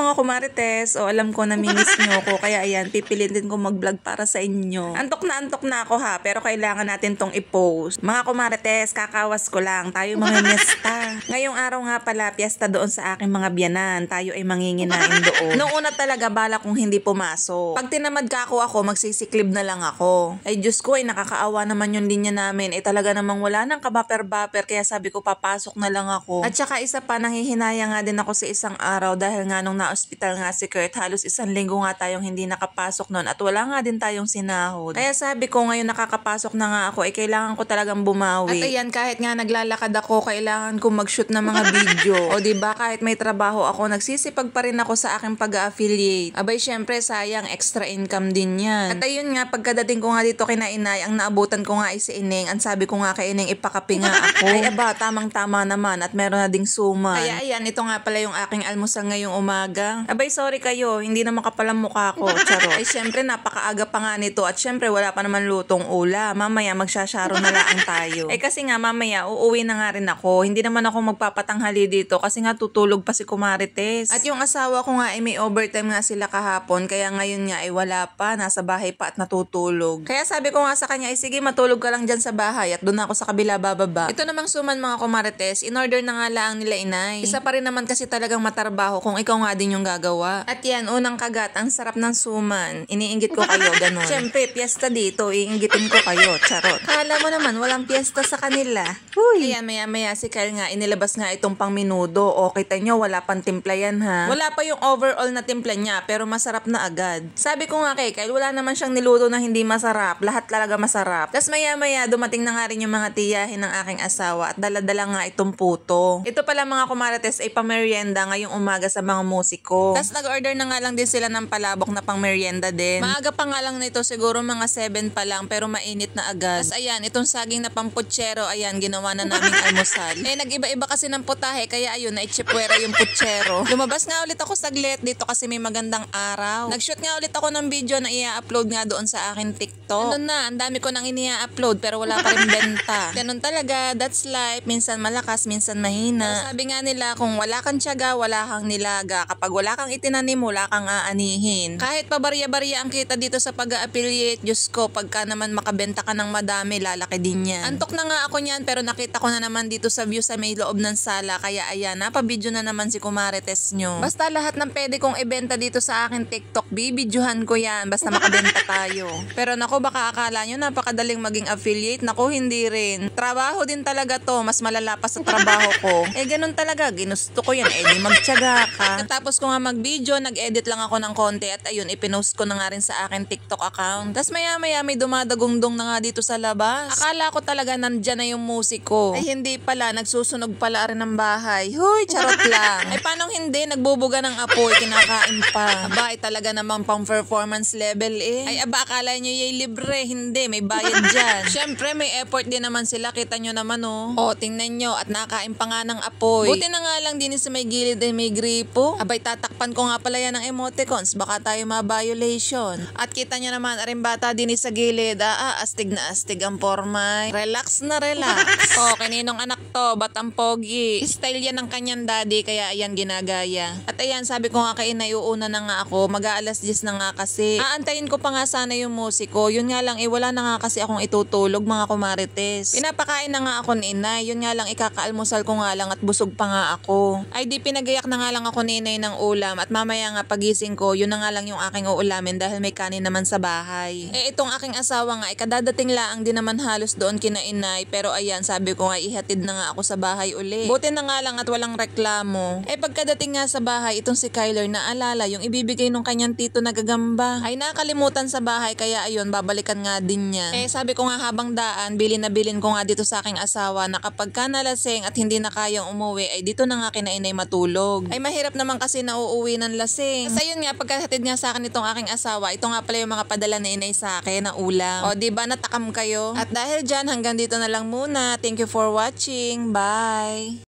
mga kumarites, alam ko namimiss nyo ko, kaya ayan, pipilitin ko mag-vlog para sa inyo. Antok na ako ha, pero kailangan natin tong i-post. Mga kumarites, kakawas ko lang, tayo mga miesta. Ngayong araw nga pala, piyesta doon sa aking mga biyanan, tayo ay manginginain doon. Noong una talaga, bala kong hindi pumasok. Pag tinamad ka ako, magsisiklib na lang ako. Ay Diyos ko, ay nakakaawa naman yung linya namin, talaga namang wala nang kabaper-baper, kaya sabi ko papasok na lang ako. At saka isa pa, nanghihinaya nga din ako sa isang araw dahil nga nung na-hospital nga si Kurt, halos 1 linggo nga tayong hindi nakapasok nun at wala nga din tayong sinahod. Kaya sabi ko ngayon nakakapasok na nga ako, kailangan ko talagang bumawi. At ayan, kahit nga naglalakad ako, kailangan ko mag-shoot ng mga video. O diba, kahit may trabaho ako, nagsisipag pa rin ako sa aking pag-affiliate. Abay syempre, sayang, extra income din yan. At ayun nga, pagkadating ko nga dito kina Inay, ang naabutan ko nga ay si Ineng. Ang sabi ko nga kay Ineng, ipakapi nga ako. Ay aba, tamang-tama naman at meron na ding suman. Kaya ayan, ito nga pala yung aking almusal ngayong umaga. Abay, sorry kayo, hindi naman kapalang mukha ko. Charo. Ay syempre, napakaaga pa nga nito at syempre wala pa naman lutong ulam. Mamaya magsasyaro na lang tayo. Eh kasi nga mamaya uuwi na nga rin ako. Hindi naman ako magpapatanghali dito kasi nga tutulog pa si Kumarites. At yung asawa ko nga ay may overtime nga sila kahapon, kaya ngayon nga ay wala pa, nasa bahay pa at natutulog. Kaya sabi ko nga sa kanya ay sige, matulog ka lang dyan sa bahay at doon ako sa kabila bababa. Ito namang suman mga Kumarites, in-order na nga lang nila Inay. Isa pa rin naman kasi talagang matarbaho kung ikaw nga din yung gagawa. At yan, unang kagat, ang sarap ng suman. Iniinggit ko kayo, ganun. Siyempre, piyesta dito, iinggitin ko kayo, charot. Kala mo naman, walang piyesta sa kanila. Huy! Ayan, maya-maya si Kyle nga, inilabas nga itong pang minudo. O, kita nyo, wala pang timpla yan ha. Wala pa yung overall na timpla niya, pero masarap na agad. Sabi ko nga kay Kyle, wala naman siyang niluto na hindi masarap. Lahat talaga masarap. Tapos maya-maya, dumating na nga rin yung mga tiyahin ng aking asawa at dala-dala nga itong puto. Ito pala mga Kumarites ay pamerienda ngayong umaga sa mga musiko. Tapos nag-order na nga lang din sila ng palabok na pang merienda din. Maaga pa nga lang nito, siguro mga 7 pa lang, pero mainit na agad. Tapos ayan, itong saging na pamputsero, ayan, ginawa na naming almusal. Nag-iba-iba kasi ng putahe, kaya ayun, naitsipwera yung putsero. Lumabas nga ulit ako saglit dito kasi may magandang araw. Nag-shoot nga ulit ako ng video na i-upload nga doon sa akin TikTok. Ano na, ang dami ko nang ini-upload pero wala pa rin benta. Ganun talaga, that's life. Minsan malakas, minsan mahina. Sabi nga nila, kung wala kang tiyaga, wala kang nilaga. Kapag wala kang itinanim, wala kang aanihin. Kahit pa barya-barya ang kita dito sa pag-affiliate, Diyos ko, pagka naman makabenta ka ng madami, lalaki din yan. Antok na nga ako niyan, pero nakita ko na naman dito sa view sa may loob ng sala. Kaya ayan, napabidyo na naman si Kumarites nyo. Basta lahat ng pwede kong ibenta dito sa akin TikTok, bibidyohan ko yan. Basta makabenta tayo. Pero nako, baka akala nyo napakadaling maging affiliate. Nako, hindi rin. Trabaho din talaga to. Mas malala pa sa trabaho ko. Ganun talaga. Ginusto ko yan. Di magtiyaga ka. Natapos ko nga mag-video, nag-edit lang ako ng konti at ayun, ipinost ko na nga rin sa akin TikTok account. Tapos maya-maya may dumadagungdong na nga dito sa labas. Akala ko talaga nandyan na yung musiko. Ay hindi pala, nagsusunog pala rin ng bahay. Huy, charot lang. Ay paano hindi? Nagbubuga ng apoy, kinakain pa. Aba, ay talaga namang pang performance level Ay aba, akala nyo yay libre. Hindi, may bayad dyan. Siyempre, may effort din naman sila. Kita nyo naman O, tingnan nyo. At nakain pa nga ng apoy. Buti na nga lang din sa may gilid ay may gripo. Abay, tatakpan ko nga pala yan ng emoticons. Baka tayo ma-violation. At kita nyo naman, aring bata din sa gilid. Astig na astig ang formay. Relax na relax. Kaninong anak to? Batang pogi. Style yan ng kanyang daddy, kaya ayan ginagaya. At ayan, sabi ko nga kay Inay, uuna na nga ako. Mag-aalas 10 na nga kasi. Aantayin ko pa nga sana yung musiko. Yun nga lang, wala na nga kasi akong itutulog mga Kumarites. Pinapakain na nga ako ni Inay. Yun nga lang, ikakaalmusal ko nga lang at busog pa nga ako. Ay di pinagayak na nga lang ako ni Inay ng ulam at mamaya nga pagising ko, yun na nga lang yung aking uulamin dahil may kanin naman sa bahay. Itong aking asawa nga, kadadating laang din naman halos doon kina Inay, pero ayan, sabi ko nga ihatid na nga ako sa bahay uli. Buti na nga lang at walang reklamo. Pagkadating nga sa bahay, itong si Kyler naalala yung ibibigay nung kanyang tito na gagamba. Ay nakalimutan sa bahay, kaya ayun, babalikan nga din niya. Sabi ko nga habang daan, bilin na bilin ko nga dito sa aking asawa na kapag ka nalasing at hindi na kayang umuwi, ay dito na nga kina Inay matulog. Ay mahirap naman kasi nauuwi ng lasing. Kasi yun nga, pagkahatid nga sa akin itong aking asawa, ito nga pala yung mga padala ni Inay sa akin na ulam. Diba natakam kayo? At dahil dyan, hanggang dito na lang muna. Thank you for watching. Bye!